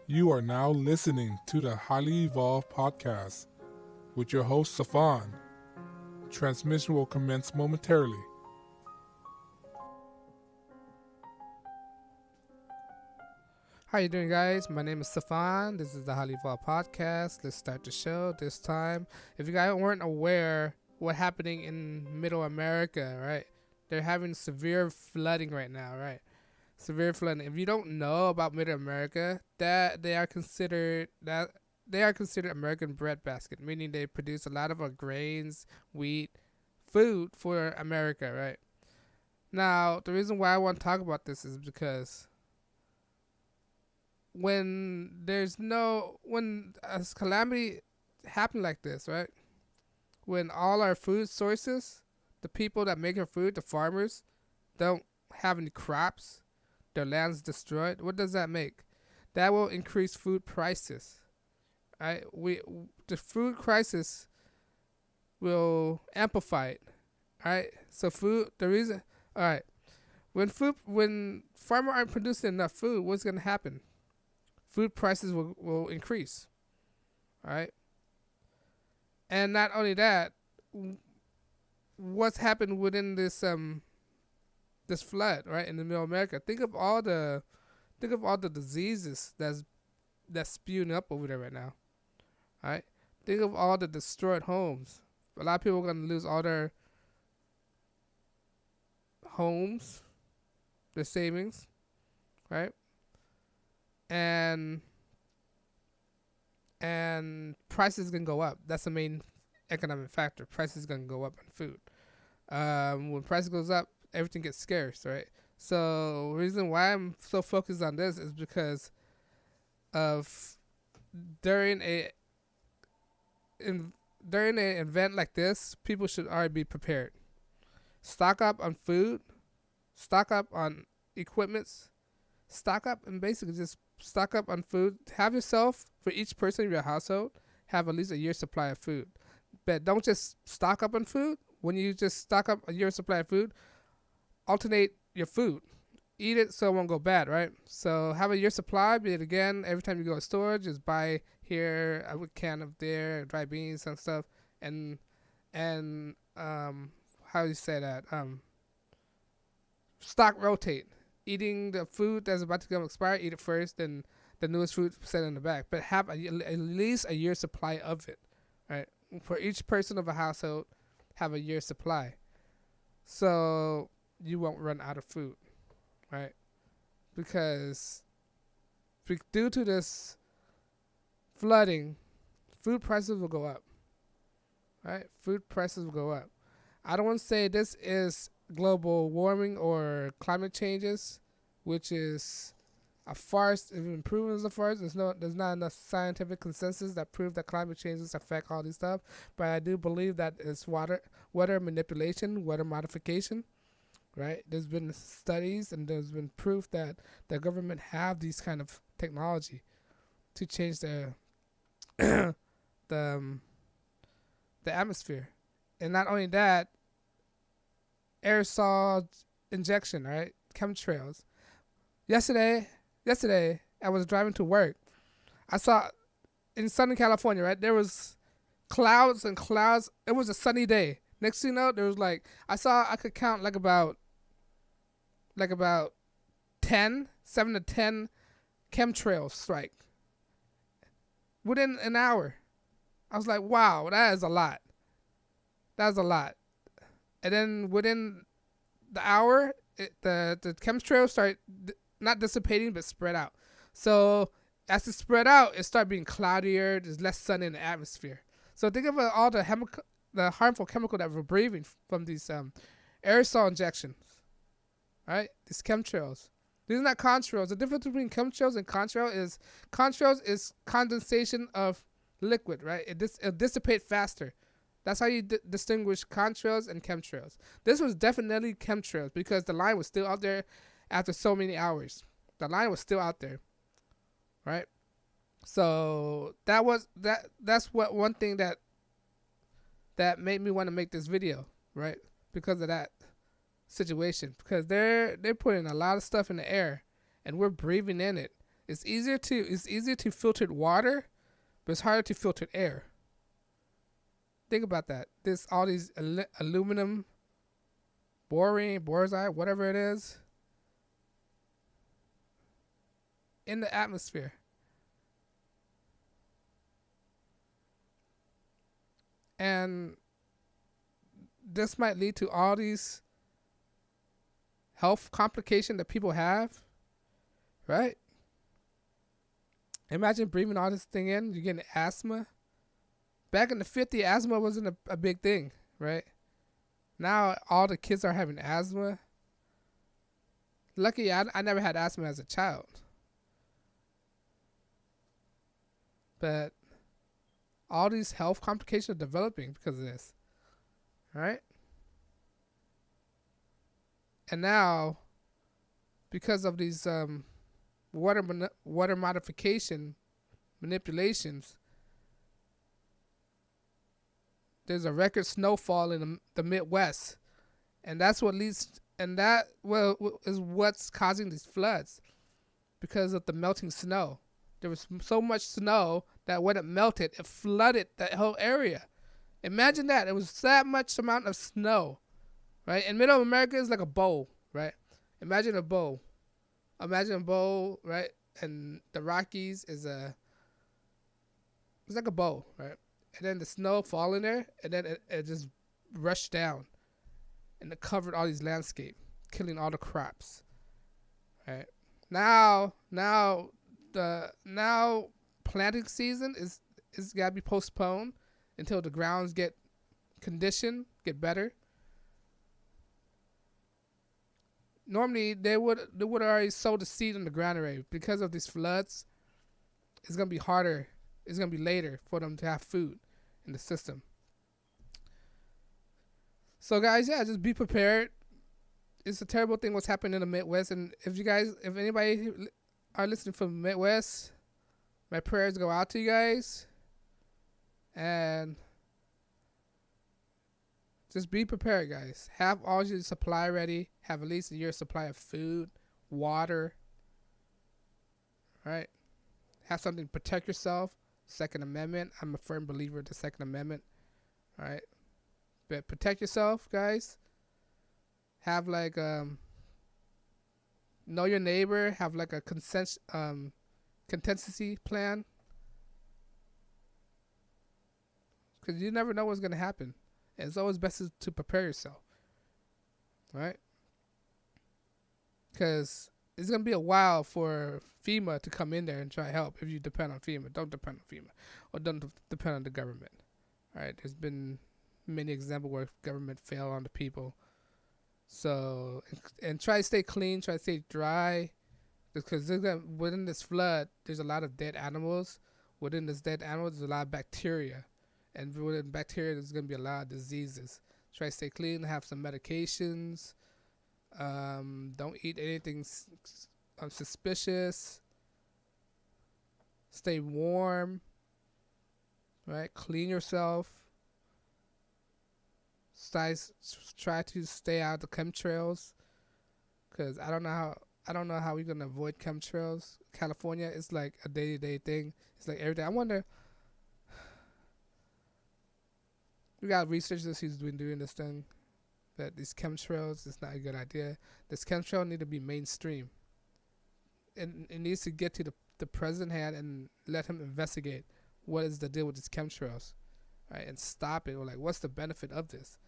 You are now listening to the Highly Evolved Podcast with your host, Safan. Transmission will commence momentarily. How you doing, guys? My name is Safan. This is the Highly Evolved Podcast. Let's start the show this time. If you guys weren't aware what's happening in Middle America, right? They're having severe flooding right now, right? Severe flooding. If you don't know about Middle America, that they are considered American breadbasket, meaning they produce a lot of our grains, wheat, food for America, right? Now, the reason why I want to talk about this is because when a calamity happen like this, right? When all our food sources, the people that make our food, the farmers, don't have any crops, their land's destroyed. What does that make? That will increase food prices, right? The food crisis will amplify it, right? So all right. When farmers aren't producing enough food, what's gonna happen? Food prices will increase, all right? And not only that, what's happened within this flood, right, in the Middle America? Think of all the diseases that's spewing up over there right now, all right? Think of all the destroyed homes. A lot of people are gonna lose all their homes, their savings, right? And prices can go up. That's the main economic factor. Prices gonna go up on food. When price goes up, everything gets scarce, right? So the reason why I'm so focused on this is because of during an event like this, people should already be prepared. Stock up on food, stock up on equipments, stock up and basically just stock up on food. Have yourself, for each person in your household, have at least a year's supply of food. But don't just stock up on food. When you just stock up a year's supply of food, alternate your food. Eat it so it won't go bad, right? So have a year's supply, be it again, every time you go to store, just buy here, a can of there, dry beans and stuff. And how do you say that? Stock rotate. Eating the food that's about to come expire, eat it first, then the newest food set in the back. But have at least a year's supply of it, right? For each person of a household, have a year's supply, so you won't run out of food, right? Because due to this flooding, food prices will go up, right? Food prices will go up. I don't want to say this is global warming or climate changes, which is a farce. If improvement is a farce, there's not enough scientific consensus that prove that climate changes affect all these stuff. But I do believe that it's weather manipulation, weather modification, right? There's been studies and there's been proof that the government have these kind of technology to change the the atmosphere. And not only that, aerosol injection, right? Chemtrails. Yesterday, I was driving to work. I saw in Southern California, right? There was clouds and clouds. It was a sunny day. Next thing you know, there was I could count about 7 to 10 chemtrails strike within an hour. I was like, wow, that is a lot. That's a lot. And then within the hour, the chemtrails start not dissipating but spread out. So as it spread out, it started being cloudier. There's less sun in the atmosphere. So think about all the harmful chemical that we're breathing from these aerosol injections, right? These chemtrails. These are not contrails. The difference between chemtrails and contrails is condensation of liquid, right? It'll dissipate faster. That's how you distinguish contrails and chemtrails. This was definitely chemtrails because the line was still out there after so many hours. The line was still out there, right? So that's what one thing that made me want to make this video, right? Because of that situation. Because they're putting a lot of stuff in the air and we're breathing in it. It's easier to filter water, but it's harder to filter air. Think about that. This all these aluminum, borazide, whatever it is, in the atmosphere. And this might lead to all these health complications that people have, right? Imagine breathing all this thing in, you're getting asthma. Back in the 50s, asthma wasn't a big thing, right? Now all the kids are having asthma. Lucky I never had asthma as a child. But all these health complications are developing because of this, right? And now, because of these water modification manipulations, there's a record snowfall in the Midwest, and that's what leads, and that is what's causing these floods, because of the melting snow. There was so much snow that when it melted, it flooded that whole area. Imagine that. It was that much amount of snow, right? And Middle America is like a bowl, right? Imagine a bowl. Right? And the Rockies it's like a bowl, right? And then the snow fall in there, and then it just rushed down, and it covered all these landscape, killing all the crops, right? Now planting season is gotta be postponed until the grounds get conditioned, get better. Normally they would already sow the seed in the ground already. Because of these floods, it's gonna be harder. It's gonna be later for them to have food in the system. So guys, yeah, just be prepared. It's a terrible thing what's happening in the Midwest, and if anybody are listening from the Midwest, my prayers go out to you guys. And just be prepared, guys. Have all your supply ready. Have at least a year's supply of food, water. Right? Have something to protect yourself. Second Amendment. I'm a firm believer of the Second Amendment. All right? But protect yourself, guys. Have like know your neighbor. Have like a contingency plan. Because you never know what's going to happen. And it's always best to prepare yourself. Right? Because it's going to be a while for FEMA to come in there and try to help. If you depend on FEMA, don't depend on FEMA. Or don't depend on the government. All right? There's been many examples where government fail on the people. So, and try to stay clean. Try to stay dry. Because within this flood, there's a lot of dead animals. Within this dead animals, there's a lot of bacteria. And within bacteria, there's going to be a lot of diseases. Try to stay clean, have some medications. Don't eat anything suspicious. Stay warm. Right? Clean yourself. Try to stay out of the chemtrails. Because I don't know how we're going to avoid chemtrails. California is like a day-to-day thing. It's like every day. I wonder, we got researchers who's been doing this thing, that these chemtrails is not a good idea. This chemtrail need to be mainstream. And it needs to get to the president hand and let him investigate what is the deal with these chemtrails, right? And stop it. Or like, what's the benefit of this?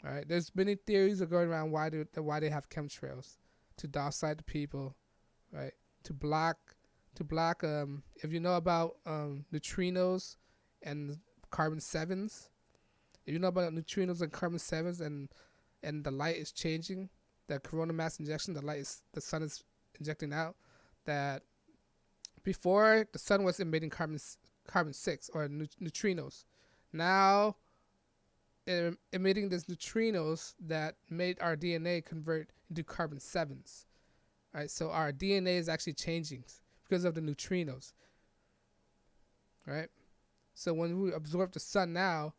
All right. There's many theories are going around why they have chemtrails. To docile the people, right? To block. If you know about neutrinos and carbon sevens, if you know about neutrinos and carbon sevens, and the light is changing, the corona mass injection, the sun is injecting out. That before the sun was emitting carbon 6 or neutrinos, now emitting these neutrinos that made our DNA convert into carbon 7s. Right? So our DNA is actually changing because of the neutrinos. Right? So when we absorb the sun now,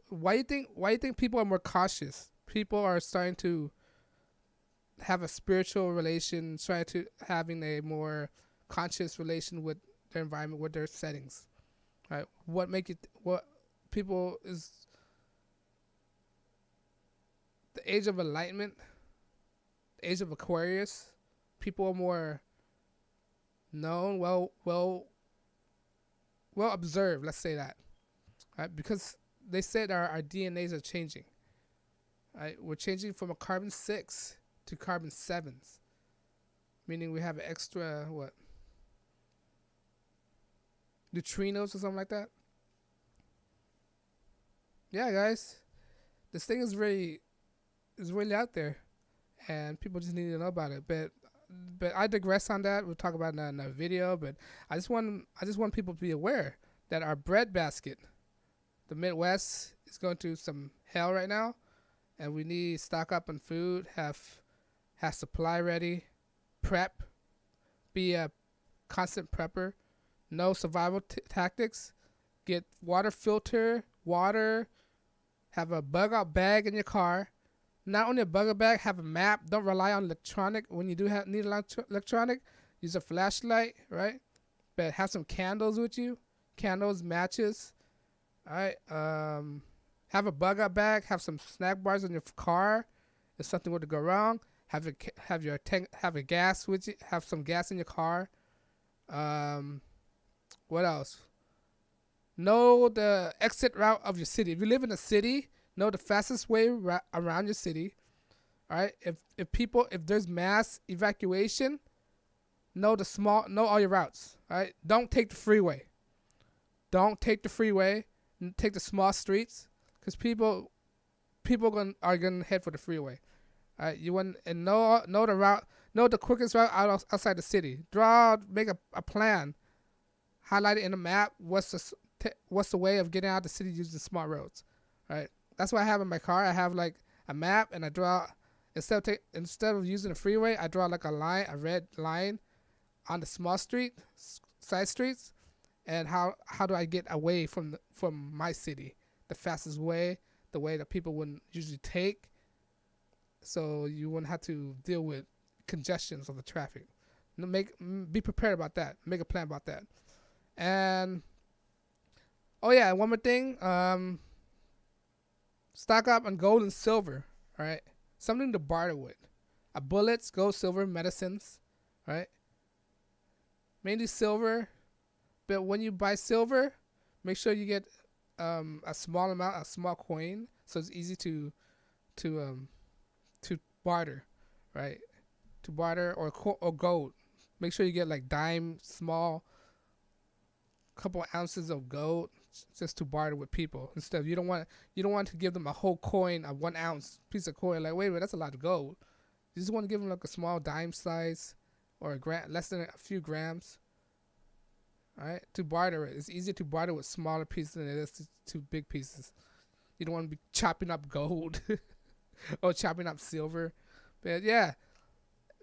why do you think people are more cautious? People are starting to have a spiritual relation, trying to having a more conscious relation with their environment, with their settings. Right? What people is the age of enlightenment, the age of Aquarius. People are more known, well observed. Let's say that, right? Because they said our DNAs are changing. Right? We're changing from a carbon 6 to carbon 7s, meaning we have extra neutrinos or something like that. Yeah, guys, this thing is really out there, and people just need to know about it. But I digress on that. We'll talk about it in another video. But I just want people to be aware that our bread basket, the Midwest, is going through some hell right now, and we need to stock up on food, have supply ready, prep, be a constant prepper, know survival tactics, get water filter, water, have a bug out bag in your car. Not only a bug out bag, have a map. Don't rely on electronic. When you do need electronic, use a flashlight, right? But have some candles with you, candles, matches. All right. Have a bug out bag. Have some snack bars in your car if something were to go wrong. Have a gas with you. Have some gas in your car. What else? Know the exit route of your city. If you live in a city, know the fastest way around your city. All right. If there's mass evacuation, know all your routes. All right. Don't take the freeway. Don't take the freeway. Take the small streets, because people are gonna head for the freeway. All right. You want and know the route. Know the quickest route outside the city. Make a plan. Highlight it in a map. What's the way of getting out of the city using smart roads? All right. That's what I have in my car. I have like a map, and I draw instead of using a freeway, I draw like a red line on the small side streets, and how do I get away from my city, the fastest way, the way that people wouldn't usually take, so you wouldn't have to deal with congestions of the traffic. Be prepared about that. Make a plan about that. And one more thing. Stock up on gold and silver, all right? Something to barter with. Bullets, gold, silver, medicines, right? Mainly silver, but when you buy silver, make sure you get a small coin, so it's easy to barter, right? To barter or gold. Make sure you get like dime, small, couple ounces of gold, just to barter with people. Instead, you don't want to give them a whole coin, a 1 ounce piece of coin. Like, wait a minute, that's a lot of gold. You just want to give them like a small dime size, or a gram, less than a few grams. All right, to barter it. It's easier to barter with smaller pieces than it is to big pieces. You don't want to be chopping up gold or chopping up silver. But yeah,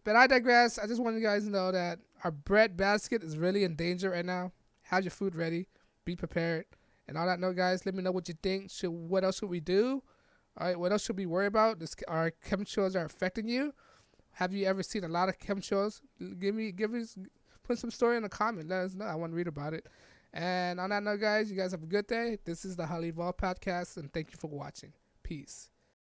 but I digress. I just want you guys to know that our bread basket is really in danger right now. Have your food ready. Be prepared. And on that note, guys, let me know what you think. What else should we do? All right, what else should we worry about? Our chemtrails are affecting you. Have you ever seen a lot of chemtrails? Put some story in the comment. Let us know. I want to read about it. And on that note, guys, you guys have a good day. This is the Highly Evolved Podcast, and thank you for watching. Peace.